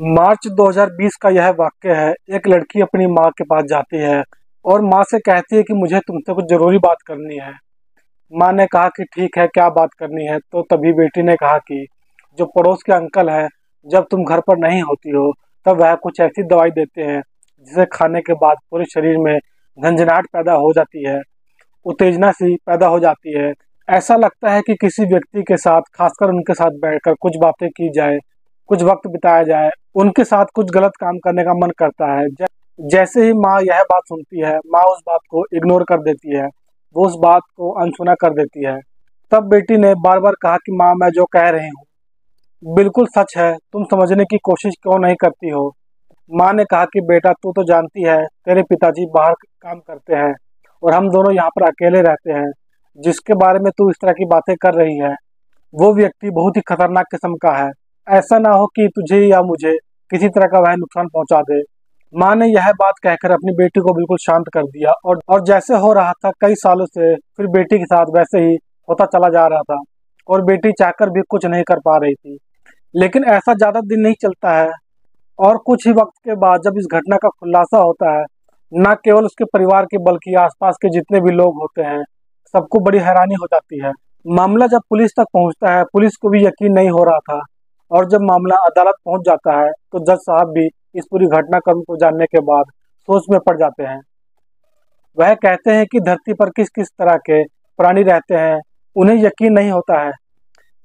मार्च 2020 का यह वाक़या है। एक लड़की अपनी माँ के पास जाती है और माँ से कहती है कि मुझे तुमसे कुछ ज़रूरी बात करनी है। माँ ने कहा कि ठीक है, क्या बात करनी है? तो तभी बेटी ने कहा कि जो पड़ोस के अंकल हैं, जब तुम घर पर नहीं होती हो, तब वह कुछ ऐसी दवाई देते हैं, जिसे खाने के बाद पूरे शरीर में झंझनाहट पैदा हो जाती है, उत्तेजना सी पैदा हो जाती है। ऐसा लगता है कि किसी व्यक्ति के साथ, खासकर उनके साथ बैठकर कुछ बातें की जाए, कुछ वक्त बिताया जाए, उनके साथ कुछ गलत काम करने का मन करता है। जैसे ही माँ यह बात सुनती है, माँ उस बात को इग्नोर कर देती है, वो उस बात को अनसुना कर देती है। तब बेटी ने बार बार कहा कि माँ, मैं जो कह रही हूँ बिल्कुल सच है, तुम समझने की कोशिश क्यों नहीं करती हो? माँ ने कहा कि बेटा, तू तो जानती है तेरे पिताजी बाहर काम करते हैं और हम दोनों यहाँ पर अकेले रहते हैं। जिसके बारे में तू इस तरह की बातें कर रही है, वो व्यक्ति बहुत ही खतरनाक किस्म का है। ऐसा ना हो कि तुझे या मुझे किसी तरह का वह नुकसान पहुंचा दे। माँ ने यह बात कहकर अपनी बेटी को बिल्कुल शांत कर दिया और जैसे हो रहा था कई सालों से, फिर बेटी के साथ वैसे ही होता चला जा रहा था और बेटी चाहकर भी कुछ नहीं कर पा रही थी। लेकिन ऐसा ज्यादा दिन नहीं चलता है और कुछ ही वक्त के बाद जब इस घटना का खुलासा होता है, न केवल उसके परिवार के बल्कि आसपास के जितने भी लोग होते हैं, सबको बड़ी हैरानी हो जाती है। मामला जब पुलिस तक पहुंचता है, पुलिस को भी यकीन नहीं हो रहा था और जब मामला अदालत पहुंच जाता है तो जज साहब भी इस पूरी घटनाक्रम को जानने के बाद सोच में पड़ जाते हैं। वह कहते हैं कि धरती पर किस किस तरह के प्राणी रहते हैं, उन्हें यकीन नहीं होता है।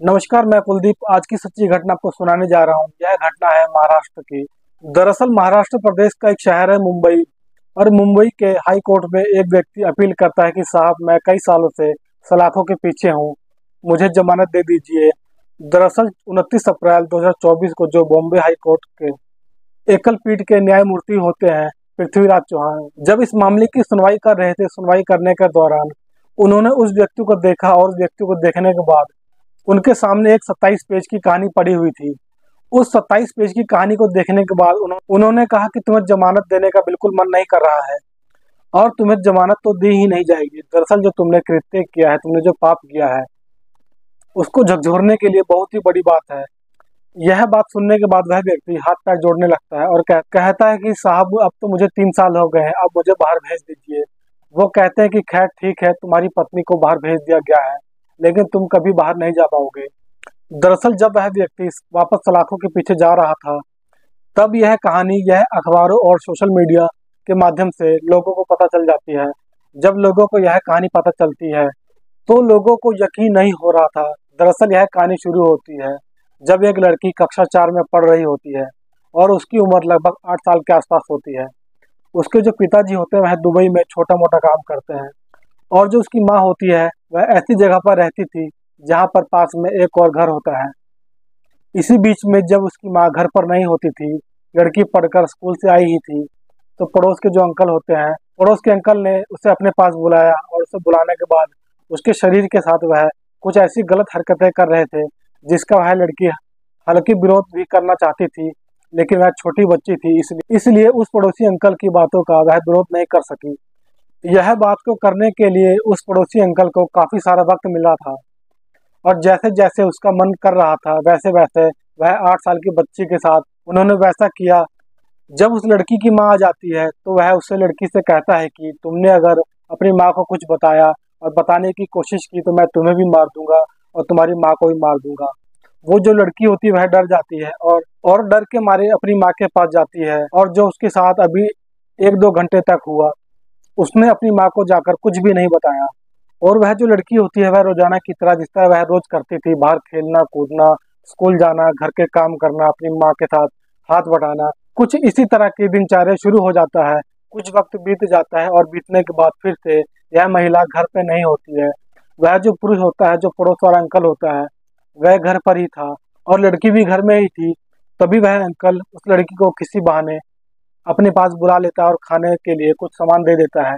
नमस्कार, मैं कुलदीप आज की सच्ची घटना आपको सुनाने जा रहा हूँ। यह घटना है महाराष्ट्र की। दरअसल महाराष्ट्र प्रदेश का एक शहर है मुंबई, और मुंबई के हाई कोर्ट में एक व्यक्ति अपील करता है कि साहब, मैं कई सालों से सलाखों के पीछे हूँ, मुझे जमानत दे दीजिए। दरअसल 29 अप्रैल 2024 को जो बॉम्बे हाई कोर्ट के एकल पीठ के न्यायमूर्ति होते हैं पृथ्वीराज चौहान, जब इस मामले की सुनवाई कर रहे थे, सुनवाई करने के दौरान उन्होंने उस व्यक्ति को देखा और उस व्यक्ति को देखने के बाद उनके सामने एक 27 पेज की कहानी पड़ी हुई थी। उस 27 पेज की कहानी को देखने के बाद उन्होंने कहा कि तुम्हें जमानत देने का बिल्कुल मन नहीं कर रहा है और तुम्हें जमानत तो दी ही नहीं जाएगी। दरअसल जो तुमने कृत्य किया है, तुमने जो पाप किया है, उसको झकझोरने के लिए बहुत ही बड़ी बात है। यह बात सुनने के बाद वह व्यक्ति हाथ पैर जोड़ने लगता है और कहता है कि साहब, अब तो मुझे 3 साल हो गए हैं, अब मुझे बाहर भेज दीजिए। वो कहते हैं कि खैर ठीक है, तुम्हारी पत्नी को बाहर भेज दिया गया है, लेकिन तुम कभी बाहर नहीं जा पाओगे। दरअसल जब वह व्यक्ति वापस सलाखों के पीछे जा रहा था, तब यह कहानी यह अखबारों और सोशल मीडिया के माध्यम से लोगों को पता चल जाती है। जब लोगों को यह कहानी पता चलती है तो लोगों को यकीन नहीं हो रहा था। दरअसल यह कहानी शुरू होती है जब एक लड़की कक्षा 4 में पढ़ रही होती है और उसकी उम्र लगभग 8 साल के आसपास होती है। उसके जो पिताजी होते हैं वह दुबई में छोटा मोटा काम करते हैं और जो उसकी माँ होती है वह ऐसी जगह पर रहती थी जहाँ पर पास में एक और घर होता है। इसी बीच में जब उसकी माँ घर पर नहीं होती थी, लड़की पढ़कर स्कूल से आई ही थी, तो पड़ोस के जो अंकल होते हैं, पड़ोस के अंकल ने उसे अपने पास बुलाया और उसे बुलाने के बाद उसके शरीर के साथ वह कुछ ऐसी गलत हरकतें कर रहे थे जिसका वह लड़की हालांकि विरोध भी करना चाहती थी, लेकिन वह छोटी बच्ची थी, इसलिए उस पड़ोसी अंकल की बातों का वह विरोध नहीं कर सकी। यह बात को करने के लिए उस पड़ोसी अंकल को काफी सारा वक्त मिला था और जैसे जैसे उसका मन कर रहा था वैसे वैसे वह 8 साल की बच्ची के साथ उन्होंने वैसा किया। जब उस लड़की की माँ आ जाती है तो वह उससे लड़की से कहता है कि तुमने अगर अपनी माँ को कुछ बताया और बताने की कोशिश की तो मैं तुम्हें भी मार दूंगा और तुम्हारी माँ को भी मार दूंगा। वो जो लड़की होती है वह डर जाती है और डर के मारे अपनी माँ के पास जाती है और जो उसके साथ अभी 1-2 घंटे तक हुआ, उसने अपनी माँ को जाकर कुछ भी नहीं बताया। और वह जो लड़की होती है वह रोजाना की तरह, जिस तरह वह रोज करती थी, बाहर खेलना कूदना, स्कूल जाना, घर के काम करना, अपनी माँ के साथ हाथ बटाना, कुछ इसी तरह की दिनचर्या शुरू हो जाता है। कुछ वक्त बीत जाता है और बीतने के बाद फिर से यह महिला घर पे नहीं होती है। वह जो पुरुष होता है, जो पड़ोस वाला अंकल होता है, वह घर पर ही था और लड़की भी घर में ही थी। तभी वह अंकल उस लड़की को किसी बहाने अपने पास बुला लेता है और खाने के लिए कुछ सामान दे देता है।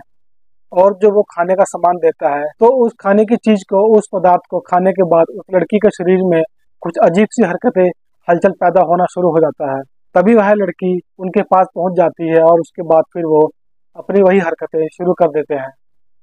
और जो वो खाने का सामान देता है तो उस खाने की चीज को, उस पदार्थ को खाने के बाद उस लड़की के शरीर में कुछ अजीब सी हरकतें, हलचल पैदा होना शुरू हो जाता है। तभी वह लड़की उनके पास पहुंच जाती है और उसके बाद फिर वो अपनी वही हरकतें शुरू कर देते हैं।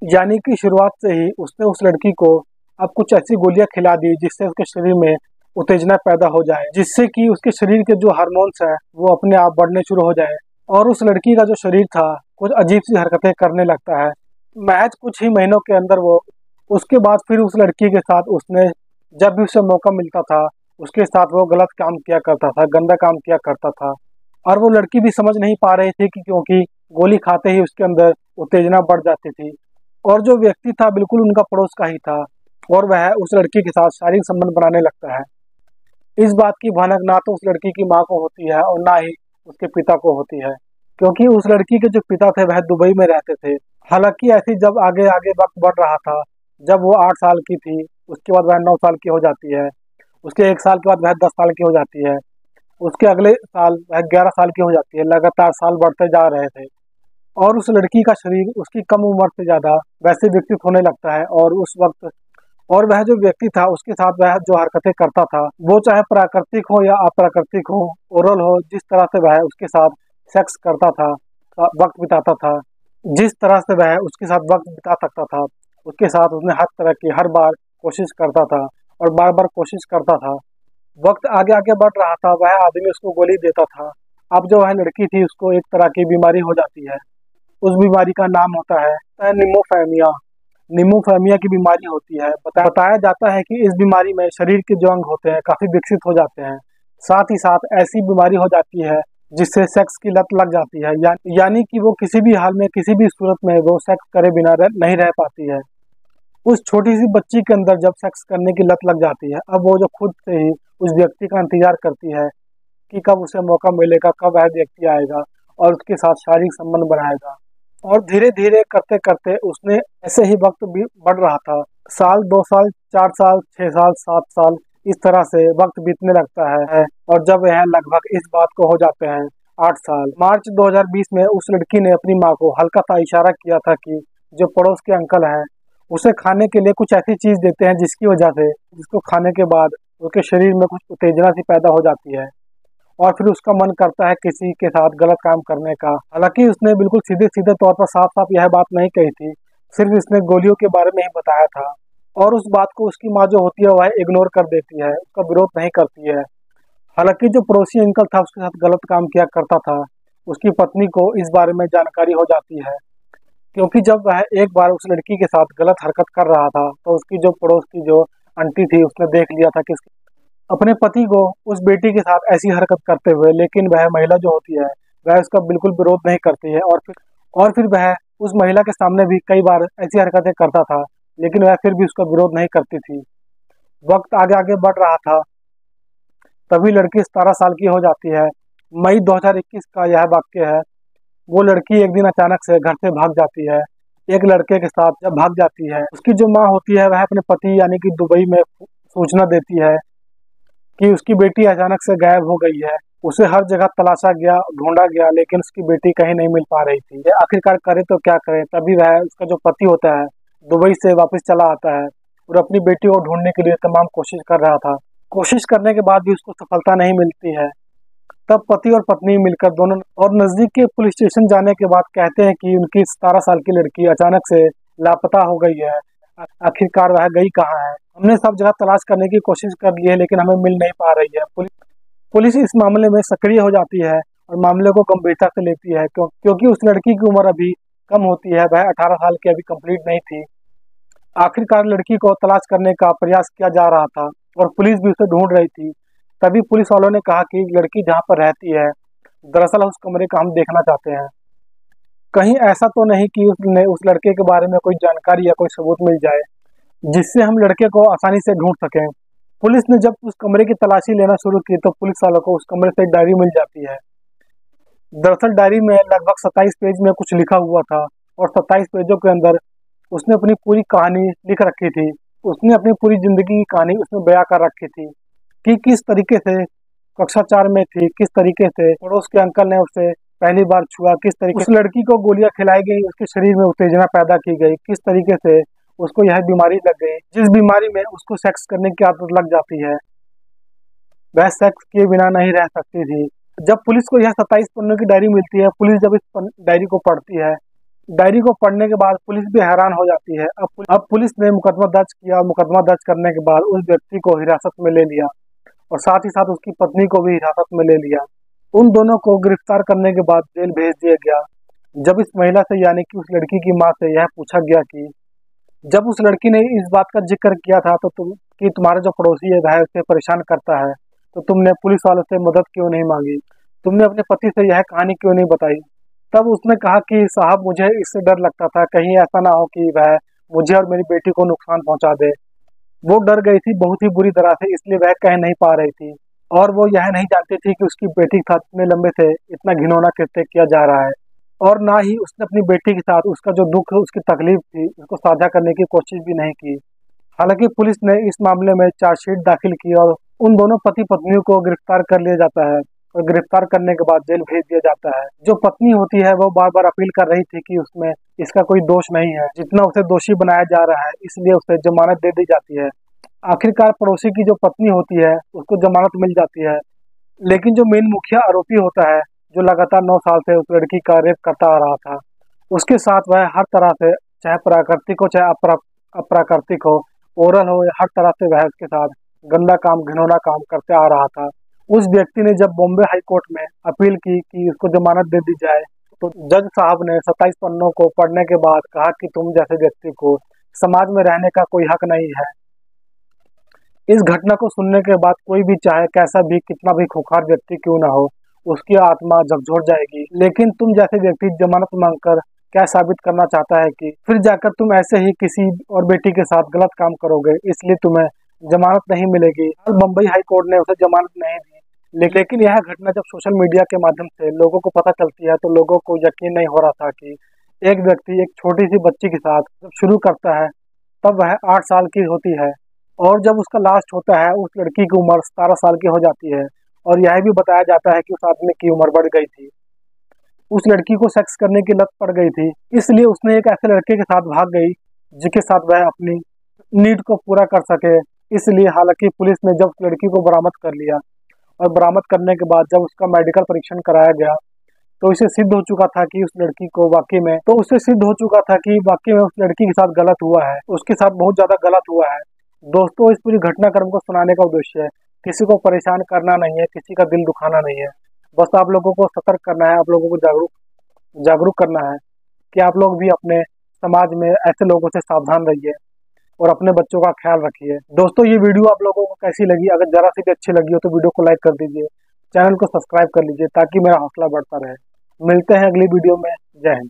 यानी कि शुरुआत से ही उसने उस लड़की को अब कुछ ऐसी गोलियां खिला दी जिससे उसके शरीर में उत्तेजना पैदा हो जाए, जिससे कि उसके शरीर के जो हार्मोन्स हैं वो अपने आप बढ़ने शुरू हो जाए और उस लड़की का जो शरीर था कुछ अजीब सी हरकतें करने लगता है। महज कुछ ही महीनों के अंदर वो उसके बाद फिर उस लड़की के साथ उसने जब भी उसे मौका मिलता था उसके साथ वो गलत काम किया करता था, गंदा काम किया करता था। और वो लड़की भी समझ नहीं पा रही थी कि क्योंकि गोली खाते ही उसके अंदर उत्तेजना बढ़ जाती थी और जो व्यक्ति था बिल्कुल उनका पड़ोस का ही था और वह उस लड़की के साथ शारीरिक संबंध बनाने लगता है। इस बात की भनक ना तो उस लड़की की माँ को होती है और ना ही उसके पिता को होती है, क्योंकि उस लड़की के जो पिता थे वह दुबई में रहते थे। हालांकि ऐसी जब आगे आगे वक्त बढ़ रहा था, जब वो 8 साल की थी उसके बाद वह 9 साल की हो जाती है, उसके 1 साल के बाद वह 10 साल की हो जाती है, उसके अगले साल वह 11 साल की हो जाती है। लगातार साल बढ़ते जा रहे थे और उस लड़की का शरीर उसकी कम उम्र से ज्यादा वैसे विकसित होने लगता है और उस वक्त और वह जो व्यक्ति था उसके साथ वह जो हरकतें करता था वो चाहे प्राकृतिक हो या अप्राकृतिक हो, ओरल हो, जिस तरह से वह उसके साथ सेक्स करता था, वक्त बिताता था, जिस तरह से वह उसके साथ वक्त बिता सकता था उसके साथ उसने हर तरह की हर बार कोशिश करता था और बार बार कोशिश करता था। वक्त आगे आगे बढ़ रहा था, वह आदमी उसको गोली देता था। अब जो वह लड़की थी उसको एक तरह की बीमारी हो जाती है। उस बीमारी का नाम होता है निमोफेमिया। निमोफेमिया की बीमारी होती है। बताया जाता है कि इस बीमारी में शरीर के जो अंग होते हैं काफी विकसित हो जाते हैं। साथ ही साथ ऐसी बीमारी हो जाती है जिससे सेक्स की लत लग जाती है, यानी कि वो किसी भी हाल में किसी भी सूरत में वो सेक्स करे बिना नहीं रह पाती है। उस छोटी सी बच्ची के अंदर जब सेक्स करने की लत लग जाती है, अब वो जो खुद से ही उस व्यक्ति का इंतजार करती है कि कब उसे मौका मिलेगा, कब वह व्यक्ति आएगा और उसके साथ शारीरिक संबंध बनाएगा। और धीरे धीरे करते करते उसने ऐसे ही वक्त भी बढ़ रहा था। साल, 2 साल, 4 साल, 6 साल, 7 साल, इस तरह से वक्त बीतने लगता है और जब यह लगभग इस बात को हो जाते हैं 8 साल, मार्च 2020 में उस लड़की ने अपनी माँ को हल्का सा इशारा किया था कि जो पड़ोस के अंकल हैं उसे खाने के लिए कुछ ऐसी चीज देते हैं जिसकी वजह से जिसको खाने के बाद उसके शरीर में कुछ उत्तेजना सी पैदा हो जाती है और फिर उसका मन करता है किसी के साथ गलत काम करने का। हालांकि उसने बिल्कुल सीधे सीधे तौर पर साफ साफ यह बात नहीं कही थी, सिर्फ इसने गोलियों के बारे में ही बताया था और उस बात को उसकी माँ जो होती है वह इग्नोर कर देती है, उसका विरोध नहीं करती है। हालांकि जो पड़ोसी अंकल था उसके साथ गलत काम किया करता था, उसकी पत्नी को इस बारे में जानकारी हो जाती है, क्योंकि जब वह एक बार उस लड़की के साथ गलत हरकत कर रहा था तो उसकी जो पड़ोस की जो आंटी थी उसने देख लिया था कि अपने पति को उस बेटी के साथ ऐसी हरकत करते हुए, लेकिन वह महिला जो होती है वह उसका बिल्कुल विरोध नहीं करती है और फिर वह उस महिला के सामने भी कई बार ऐसी हरकतें करता था, लेकिन वह फिर भी उसका विरोध नहीं करती थी। वक्त आगे आगे बढ़ रहा था, तभी लड़की 17 साल की हो जाती है। मई 2021 का यह वाक्य है। वो लड़की एक दिन अचानक से घर से भाग जाती है। एक लड़के के साथ जब भाग जाती है, उसकी जो माँ होती है वह अपने पति यानी कि दुबई में सूचना देती है कि उसकी बेटी अचानक से गायब हो गई है। उसे हर जगह तलाशा गया, ढूंढा गया, लेकिन उसकी बेटी कहीं नहीं मिल पा रही थी। आखिरकार करे तो क्या करे, तभी वह उसका जो पति होता है दुबई से वापस चला आता है और अपनी बेटी को ढूंढने के लिए तमाम कोशिश कर रहा था। कोशिश करने के बाद भी उसको सफलता नहीं मिलती है। तब पति और पत्नी मिलकर दोनों और नजदीक के पुलिस स्टेशन जाने के बाद कहते हैं कि उनकी 17 साल की लड़की अचानक से लापता हो गई है। आखिरकार वह गई कहाँ है? हमने सब जगह तलाश करने की कोशिश कर ली है लेकिन हमें मिल नहीं पा रही है। पुलिस इस मामले में सक्रिय हो जाती है और मामले को गंभीरता से लेती है, क्योंकि उस लड़की की उम्र अभी कम होती है, वह 18 साल की अभी कंप्लीट नहीं थी। आखिरकार लड़की को तलाश करने का प्रयास किया जा रहा था और पुलिस भी उसे ढूंढ रही थी। तभी पुलिस वालों ने कहा कि लड़की जहाँ पर रहती है दरअसल उस कमरे का हम देखना चाहते हैं। कहीं ऐसा तो नहीं कि उसने उस लड़के के बारे में कोई जानकारी या कोई सबूत मिल जाए जिससे हम लड़के को आसानी से ढूंढ सकें। पुलिस ने जब उस कमरे की तलाशी लेना शुरू की तो पुलिस वालों को उस कमरे से एक डायरी मिल जाती है। दरअसल डायरी में लगभग 27 पेज में कुछ लिखा हुआ था और 27 पेजों के अंदर उसने अपनी पूरी कहानी लिख रखी थी। उसने अपनी पूरी जिंदगी की कहानी उसमें बयां कर रखी थी कि किस तरीके से कक्षा 4 में थी, किस तरीके से पड़ोस के अंकल ने उसे पहली बार छुआ, किस तरीके उस लड़की को गोलियां खिलाई गई, उसके शरीर में उत्तेजना पैदा की गई, किस तरीके से उसको यह बीमारी लग गई, जिस बीमारी में उसको सेक्स करने की आदत लग जाती है, वह सेक्स किए बिना नहीं रह सकती थी। जब पुलिस को यह 27 पन्नों की डायरी मिलती है, पुलिस जब इस डायरी को पढ़ती है, डायरी को पढ़ने के बाद पुलिस भी हैरान हो जाती है। अब पुलिस ने मुकदमा दर्ज किया और मुकदमा दर्ज करने के बाद उस व्यक्ति को हिरासत में ले लिया और साथ ही साथ उसकी पत्नी को भी हिरासत में ले लिया। उन दोनों को गिरफ्तार करने के बाद जेल भेज दिया गया। जब इस महिला से यानी कि उस लड़की की माँ से यह पूछा गया कि जब उस लड़की ने इस बात का जिक्र किया था तो तुम्हारा जो पड़ोसी है वह उसे परेशान करता है, तो तुमने पुलिस वालों से मदद क्यों नहीं मांगी, तुमने अपने पति से यह कहानी क्यों नहीं बताई। तब उसने कहा कि साहब मुझे इससे डर लगता था कहीं ऐसा ना हो कि वह मुझे और मेरी बेटी को नुकसान पहुंचा दे। वो डर गई थी बहुत ही बुरी तरह से, इसलिए वह कह नहीं पा रही थी और वो यह नहीं जानती थी कि उसकी बेटी के साथ इतने लंबे से इतना घिनौना कृत्य किया जा रहा है। और ना ही उसने अपनी बेटी के साथ उसका जो दुख उसकी तकलीफ थी उसको साझा करने की कोशिश भी नहीं की। हालांकि पुलिस ने इस मामले में चार्जशीट दाखिल की और उन दोनों पति पत्नियों को गिरफ्तार कर लिया जाता है और गिरफ्तार करने के बाद जेल भेज दिया जाता है। जो पत्नी होती है वो बार बार अपील कर रही थी कि उसमें इसका कोई दोष नहीं है, जितना उसे दोषी बनाया जा रहा है, इसलिए उसे जमानत दे दी जाती है। आखिरकार पड़ोसी की जो पत्नी होती है उसको जमानत मिल जाती है, लेकिन जो मेन मुखिया आरोपी होता है जो लगातार 9 साल से उस लड़की का रेप करता आ रहा था, उसके साथ वह हर तरह से, चाहे प्राकृतिक हो चाहे अप्राकृतिक हो, ओरल हो, हर तरह से वह उसके साथ गंदा काम घिनौना काम करते आ रहा था। उस व्यक्ति ने जब बॉम्बे हाई कोर्ट में अपील की कि उसको जमानत दे दी जाए, तो जज साहब ने 27 पन्नों को पढ़ने के बाद कहा कि तुम जैसे व्यक्ति को समाज में रहने का कोई हक नहीं है। इस घटना को सुनने के बाद कोई भी चाहे कैसा भी कितना भी खूंखार व्यक्ति क्यों ना हो, उसकी आत्मा झकझोर जाएगी। लेकिन तुम जैसे व्यक्ति जमानत मांगकर क्या साबित करना चाहता है कि फिर जाकर तुम ऐसे ही किसी और बेटी के साथ गलत काम करोगे, इसलिए तुम्हें जमानत नहीं मिलेगी। बम्बई हाई कोर्ट ने उसे जमानत नहीं दी, लेकिन यह घटना जब सोशल मीडिया के माध्यम से लोगों को पता चलती है तो लोगों को यकीन नहीं हो रहा था कि एक व्यक्ति एक छोटी सी बच्ची के साथ जब शुरू करता है तब वह 8 साल की होती है और जब उसका लास्ट होता है उस लड़की की उम्र 17 साल की हो जाती है। और यह भी बताया जाता है कि उस आदमी की उम्र बढ़ गई थी, उस लड़की को सेक्स करने की लत पड़ गई थी, इसलिए उसने एक ऐसे लड़के के साथ भाग गई जिसके साथ वह अपनी नीड को पूरा कर सके। इसलिए हालांकि पुलिस ने जब उस लड़की को बरामद कर लिया और बरामद करने के बाद जब उसका मेडिकल परीक्षण कराया गया तो उसे सिद्ध हो चुका था कि उससे सिद्ध हो चुका था कि वाकई में उस लड़की के साथ गलत हुआ है, उसके साथ बहुत ज्यादा गलत हुआ है। दोस्तों, इस पूरी घटनाक्रम को सुनाने का उद्देश्य है किसी को परेशान करना नहीं है, किसी का दिल दुखाना नहीं है, बस आप लोगों को सतर्क करना है, आप लोगों को जागरूक करना है कि आप लोग भी अपने समाज में ऐसे लोगों से सावधान रहिए और अपने बच्चों का ख्याल रखिए। दोस्तों, ये वीडियो आप लोगों को कैसी लगी? अगर जरा सी भी अच्छी लगी हो तो वीडियो को लाइक कर दीजिए, चैनल को सब्सक्राइब कर लीजिए ताकि मेरा हौसला बढ़ता रहे। मिलते हैं अगली वीडियो में। जय हिंद।